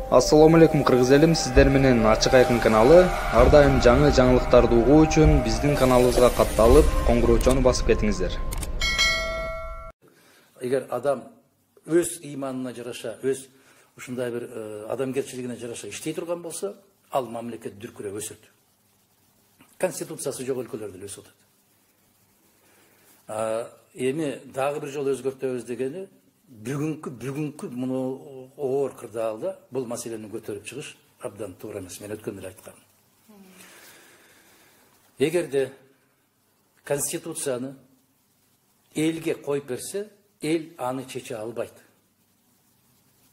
Ассаламу алейкум кыргыз элим, сиздер менен Ачык Айкын каналы. Ар дайым жаңы жаңылыктарды угуу үчүн биздин каналыбызга катталып, коңгуроочону басып кетиңиздер. Эгер адам өз иманына жараша, өз ушундай бир адамгерчилигине жараша иштей турган болсо, ал мамлекет дүркүрөп өсөт. Конституциясы жок өлкөлөрдө эле өсөт. Эми дагы бир жолу өзгөртөбүз дегени бүгүнкү муну оор кырдаалда бул маселени көтөрүп чыгыш абдан туура эмес. Мен өткөндө эле айткам. Эгерде конституцияны элге коюп берсе, эл аны чече албайт.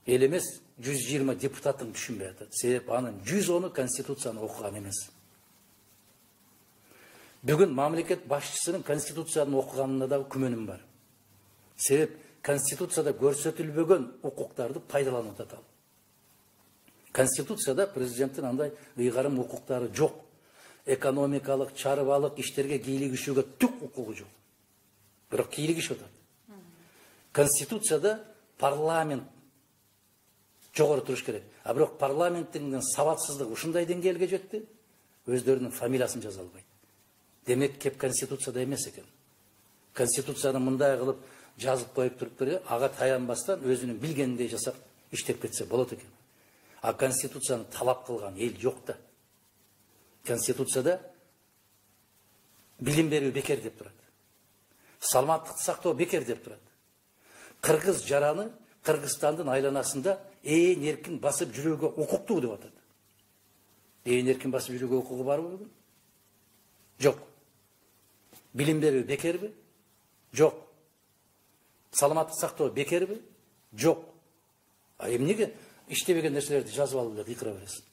Эл эмес 120 депутатын түшүнбөй атат. Себеп анын 110-у конституцияны окуган эмес. Бүгүн мамлекет башчысынын конституцияны окуганына да күмөнүм бар. Себеп конституцияда көрсөтүлбөгөн укуктарды пайдаланып атат. Конституцияда президенттин андай ыйгарым укуктары жок. Экономикалык, чарбалык иштерге кийлигишүүгө түк укугу жок. Бирок кийлигишип атат. Конституцияда парламент жогору туруш керек. А бирок парламенттин сабатсыздыгы ушундай деңгээлге жетти, өздөрүнүн фамилиясын жаза албайт. Демек кеп конституцияда эмес экен. Конституцияны мындай кылып жазып коюп туруп, ага таянбастан өзүнүн билгениндей жасап иштеп кетсе болот экен. А конституцияны талап кылган эл жок да. Конституцияда билим берүү бекер деп турат. Саламаттыкты сактоо бекер деп турат. Кыргыз жараны Кыргызстандын айланасында ээн эркин басып жүрүүгө укуктуу деп атат. Ээн эркин басып жүрүүгө укугу барбы бүгүн? Жок. Билим берүү бекерби? Жок. Саламаттык сактоо бекерби? Жок. А эмнеге иштебеген нерселерди жазып алып эле кыйкыра бересиз?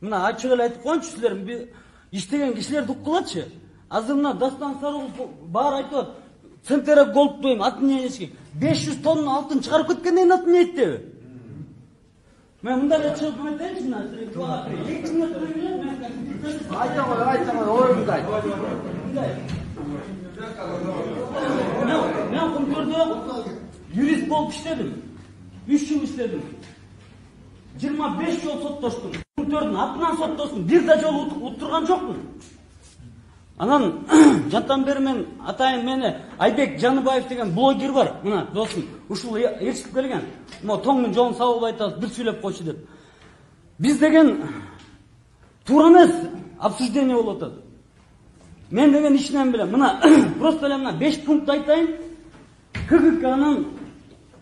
Мына ачык эле айтып коюнчу силер, иштеген кишилерди уккулачы. Азыр мына Дастан Сарыгул баары айтып атат. Центрек голд дейм, атынешки 500 тонна алтын чыгарып кеткенден атын эйттеби? Мен мындай эле чыгып айтайынчы мына айтамын, оюмду айт. Мен Кумтөрдө юрист болуп иштедим. 3 жыл иштедим. 25 жол соттоштум. Кумтөрдүн атынан соттосум. Бир да жолу уттурган жокмун. Анан жантан бери мен атайын мени Айбек Жаныбаев деген блогер бар. Мына досум ушул ээрчитип келген. Mo тоңдун жолун сабылбай атат, бир сүйлөп койчу деп. Биз деген туура эмес обсуждение болуп атат. Мен деген ишинен билем. Мына просто эле мына 5 пункт айтайын. КГКнын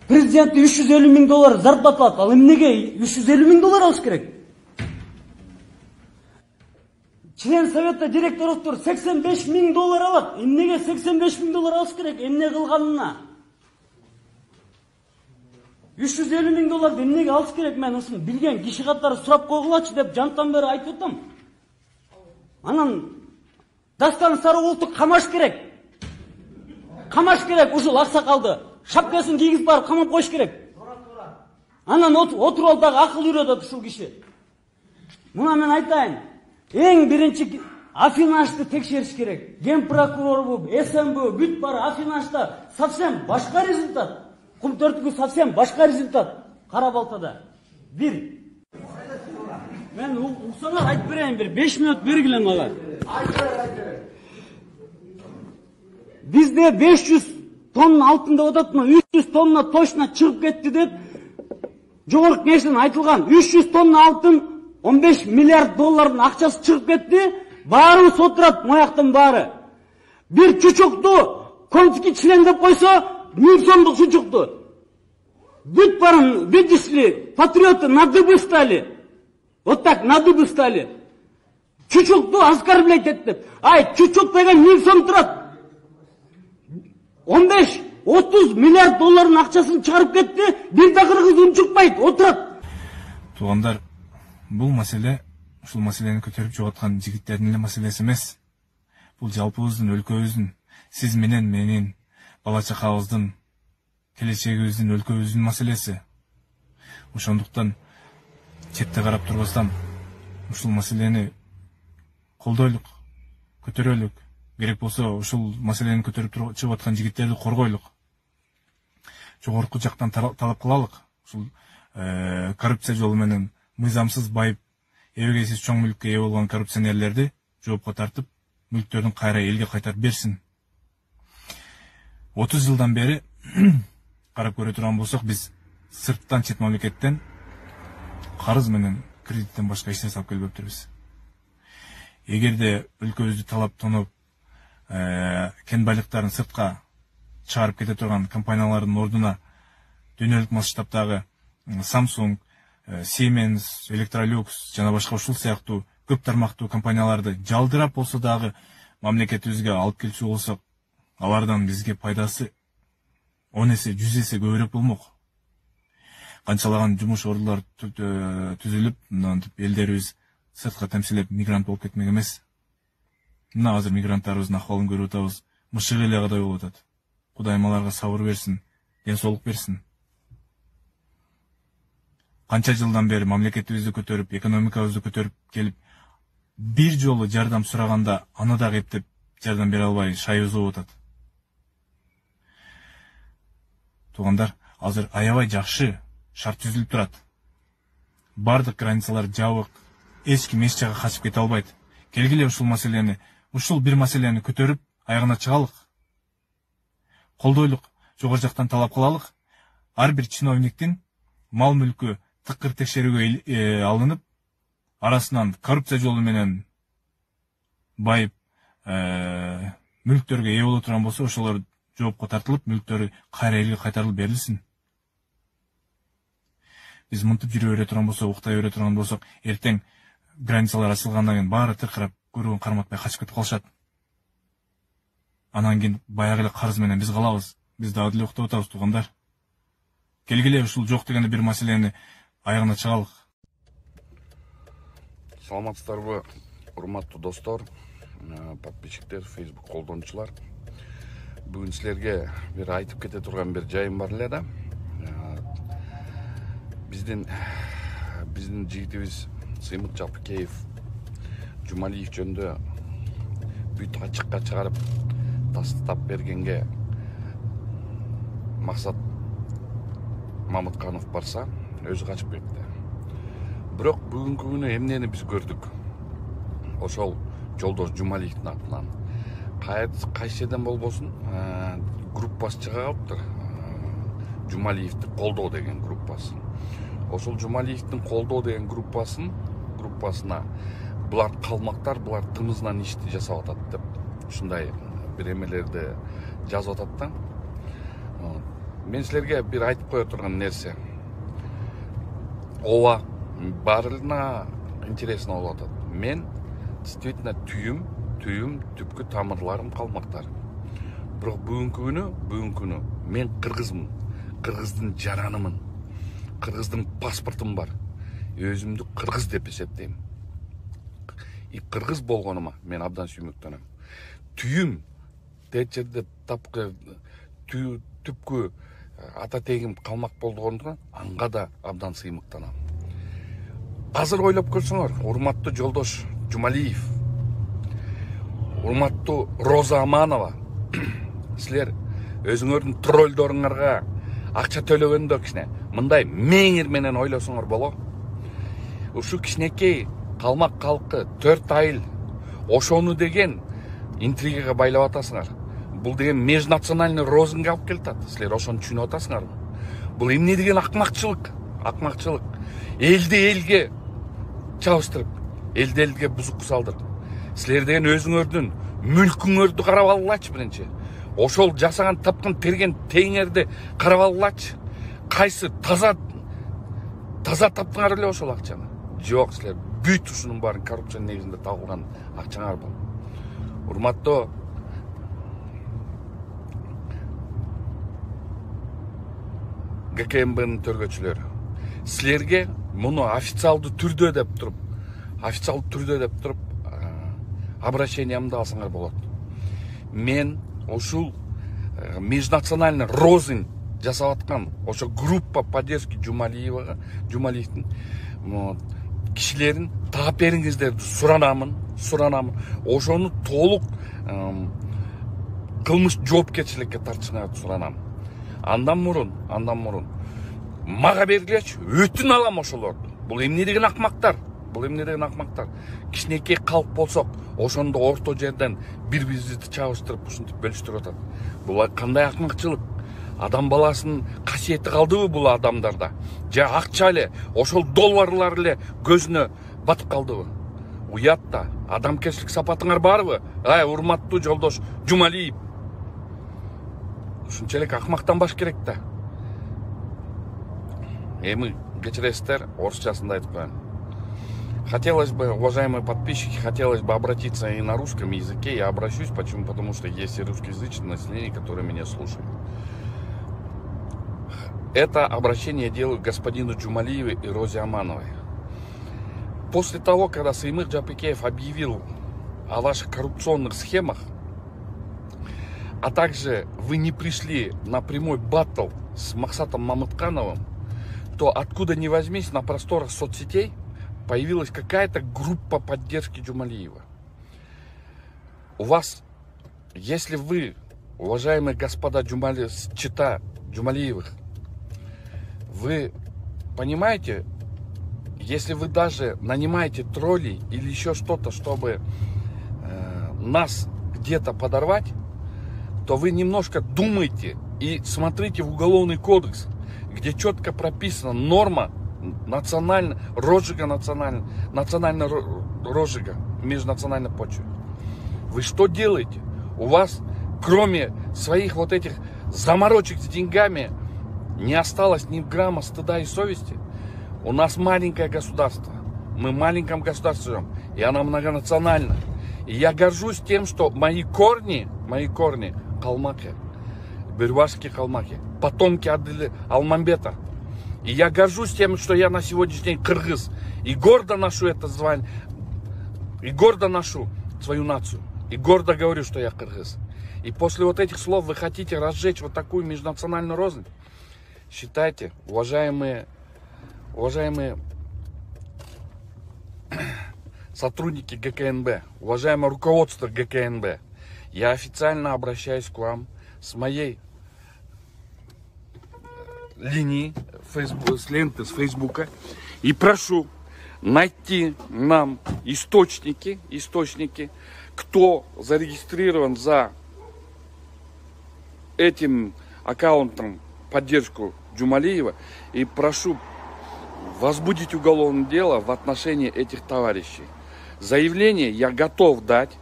президенти $350 000 зарплата алат. Ал эмнеге $350 000 алыш керек? Член совета директорлуктар $85 000 алат. Эмнеге $85 000 алыш керек? Эмне кылганына? $350 000 эмнеге алыш керек? Мен ушуну билген киши катары сурап койгулачы деп жантан бери айтып атам. Анан Дастан Сарыгулду камаш керек. Камаш керек ушул аксакалды. Шапкасын кийгизип барып камап коюш керек. Анан отуруп алып дагы акыл үйрөтөт ушул киши. Мына мен айтайын. Эң биринчи Афинашты текшериш керек. Ген прокурорбу, СМБ, бүт бар Афинашта совсем башка результат. Кумтөрдүкү совсем башка результат. Кара Балтада. Бир. Мен уксаңар айтып берейин, бир 5 мүнөт бергиле мага. Бизде 500 тонна алтын деп ататмы? 300 тонна точно чыгып кетти деп жогорку кеңештен айтылган. 300 тонна алтын $15 миллиард акчасы чыгып кетти. Баарыбыз отурат, мояктын баары. Бир чучукту конский член деп койсо, 1000 сомдук чучукту. Бүт барын, видишь ли, патриоты на дыбы стали. Вот так, на дыбы стали. Чучукту оскорблять деп. Ай, чучук деген 1000 сом турат. 15-30 миллиард долларын акчасын чыгарып кетти, бир да кыргыз унчукпайт, отурат. Туугандар, бул маселе ушул маселени көтөрүп жоготкан жигиттердин эле маселеси эмес. Бул жалпыбыздын, өлкөбүздүн, сиз менен менин, бала чакабыздын, келечегибиздин, өлкөбүздүн маселеси. Ошондуктан четте карап турбастан ушул маселени колдойлук, көтөрөлүк. Керек болсо ушул маселени көтөрүп чыгып аткан жигиттерди коргойлук. Жогорку жактан талап кылалык. Ушул коррупция жолу менен мыйзамсыз байып эбегейсиз чоң мүлккө ээ болгон коррупционерлерди жоопко тартып, мүлктөрүн кайра элге кайтарып берсин. 30 жылдан бери карап көрө турган болсок, биз сырттан, чет мамлекеттен карыз менен кредиттен башка эч нерсе алып келбептирбиз. Эгерде өлкөбүздү талап тоноп, кен байлыктарын сыртка чыгарып кете турган компаниялардын ордуна дүйнөлүк масштабтагы Samsung, Siemens, Electrolux жана башка ушул сыяктуу көп тармактуу компанияларды жалдырап болсо дагы мамлекетибизге алып келчү болсок, алардан бизге пайдасы 10 эсе, 100 эсе көбүрөөк болмок. Канчалаган жумуш ордулары түзүлүп, мынтип элдерибиз сыртка темсилеп мигрант болуп кетмек эмес. Мына азыр мигранттарыбыздын акыбалын көрүп атабыз. Мышык эле кадай болуп атат. Кудайым аларга сабыр берсин, ден соолук берсин. Канча жылдан бери мамлекетибизди көтөрүп, экономикабызды көтөрүп келип, бир жолу жардам сураганда аны дагы эптеп жардам бере албай шайыбыз болуп атат. Туугандар, азыр аябай жакшы шарт түзүлүп турат. Бардык границалар жабык, эч ким эч жакка качып кете албайт. Келгиле ушул бир маселени көтөрүп, аягына чыгалык. Колдойлук, жогору жактан талап кылалык. Ар бир чиновниктин мал мүлкү тыкыр текшерүүгө алынып, арасынан коррупция жолу менен байып, мүлктөргө ээ боло турган болсо, ошолор жоопко тартылып, мүлктөрү кайра элге кайтарылып берилсин. Биз мынтип жүрө бере турган болсок, уктай бере турган болсок, эртең границалар ачылгандан кийин баары тыркырап, көргөн карматпай качып кетип калышат. Анан кийин баягы эле карыз менен биз калабыз. Биз дагы деле уктап атабыз, туугандар. Келгиле ушул жок деген бир маселени аягына чыгалык. Саламатсыздарбы, урматтуу достор, подписчиктер, Facebook колдонуучулар. Бүгүн силерге бир айтып кете турган бир жайым бар эле да. Биздин жигитибиз Сыймыт Жапыкеев Жумалиев жөнүндө бүт ачыкка чыгарып тастап бергенге Максат Мамытканов барса, өзү качып кетти. Бирок бүгүнкү күнү эмнени биз көрдүк? Ошол Жолдош Жумалиевдин атынан кайсы жерден болбосун группасы чыга калыптыр. Жумалиевди колдоо деген группасы. Ошол Жумалиевдин колдоо деген группасына булар калмактар, булар тымызынан ишти жасап атат деп ушундай бир эмелерди жазып атат да. Мен силерге бир айтып кое турган нерсе. Ооба, баарына интересно болуп атат. Мен действительно түйүм түпкү тамырларым калмактар. Бирок бүгүнкү күнү мен кыргызмын. Кыргыздын жаранымын. Кыргыздын паспортум бар. Өзүмдү кыргыз деп эсептейм. Кыргыз болгонума мен абдан сүймөктөнөм. Түйүм течерде түпкү ата тегим калмак болгондугун анга да абдан сыймыктанам. Азыр ойлоп көрсөңөр, урматтуу Жолдош Жумалиев, урматтуу Роза Аманова, силер өзүңөрдүн троллдоруңарга акча төлөгөндө кичине мындай меңир менен ойлосоңор боло. Ушу кичинекей калмак калкы 4 айыл ошону деген интригага байлап атасыңар. Бул деген межнациональный розынга алып келатат. Силер ошону түшүнүп атасыңарбы? Бул эмне деген акмакчылык? Элди элге чабыштырып, элди элге бузук салдырып. Силер деген өзүңөрдүн мүлкүңөрдү карап алгылачы биринчи. Ошол жасаган тапкан терген теңерди карап алгылачы. Кайсы таза таптыңар эле ошол акчаны? Жок, силер бүт ушунун баарын коррупция негизинде табылган акчаңар бар. Урматтуу ГКМБнын төргөчүлөрү, силерге муну официалдуу түрдө деп туруп обращениямды алсаңар болот. Мен ушул межнациональный розын жасап аткан ошо группа поддержки Жумалиевдин кишилерин таап бериңиздерди суранамын. Ошону толук кылмыш жоопкерчиликке тартышыңарды суранам. Андан мурун мага бергилечи, өтүн алам ошолорду. Бул эмне деген акмактар? Бул эмне деген акмактар? Кичинекей калк болсок, ошондо орто жерден бири-бирибизди чабыштырып, ушинтип бөлүштүрүп атат. Бул кандай акмакчылык? Адам баласынын касиети калдыбы бул адамдарда? Же акча эле, ошол долларлар эле көзүнө батып калдыбы? Уят да, адамкерчилик сапатыңар барбы? Урматтуу жолдош Жумалиев. Ушунчалык акмактанбаш керек да. Эми кечиресиздер, орусчасында айтып коеюн. Хотелось бы, уважаемые подписчики, хотелось бы обратиться и на русском языке. Я обращусь, почему? Потому что есть и русскоязычное население, которое меня слушает. Это обращение делаю господину Джумалиеву и Розе Амановой. После того, когда Саймыр Джапикеев объявил о ваших коррупционных схемах, а также вы не пришли на прямой баттл с Махсатом Мамыткановым, то откуда ни возьмись на просторах соцсетей появилась какая-то группа поддержки Джумалиева. У вас, если вы, уважаемые господа чита Джумалиевых, вы понимаете, если вы даже нанимаете троллей или еще что-то, чтобы нас где-то подорвать, то вы немножко думайте и смотрите в Уголовный кодекс, где четко прописана норма розжига розжига межнациональной почвы. Вы что делаете? У вас, кроме своих вот этих заморочек с деньгами, не осталось ни грамма стыда и совести. У нас маленькое государство. Мы в маленьком государстве живем. И оно многонационально. И я горжусь тем, что мои корни калмаки, бервашские калмаки, потомки Алмамбета. И я горжусь тем, что я на сегодняшний день кыргыз. И гордо ношу это звание. И гордо ношу свою нацию. И гордо говорю, что я кыргыз. И после вот этих слов вы хотите разжечь вот такую межнациональную рознь? Считайте, уважаемые сотрудники ГКНБ, уважаемое руководство ГКНБ, я официально обращаюсь к вам с моей линии, с ленты, с Фейсбука, и прошу найти нам источники, кто зарегистрирован за этим аккаунтом поддержку Джумалиева, и прошу возбудить уголовное дело в отношении этих товарищей. Заявление я готов дать,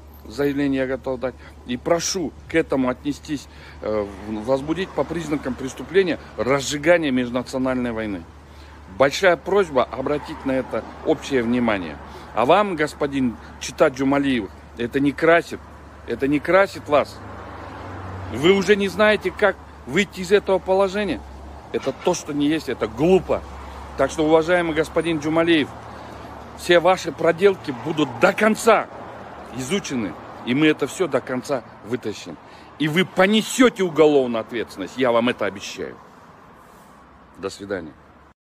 и прошу к этому отнестись, возбудить по признакам преступления разжигания межнациональной войны. Большая просьба обратить на это общее внимание. А вам, господин чита Джумалиев, это не красит вас. Вы уже не знаете, как выйти из этого положения. Это то, что не есть, это глупо. Так что, уважаемый господин Джумалиев, все ваши проделки будут до конца изучены, и мы это все до конца вытащим. И вы понесете уголовную ответственность, я вам это обещаю. До свидания.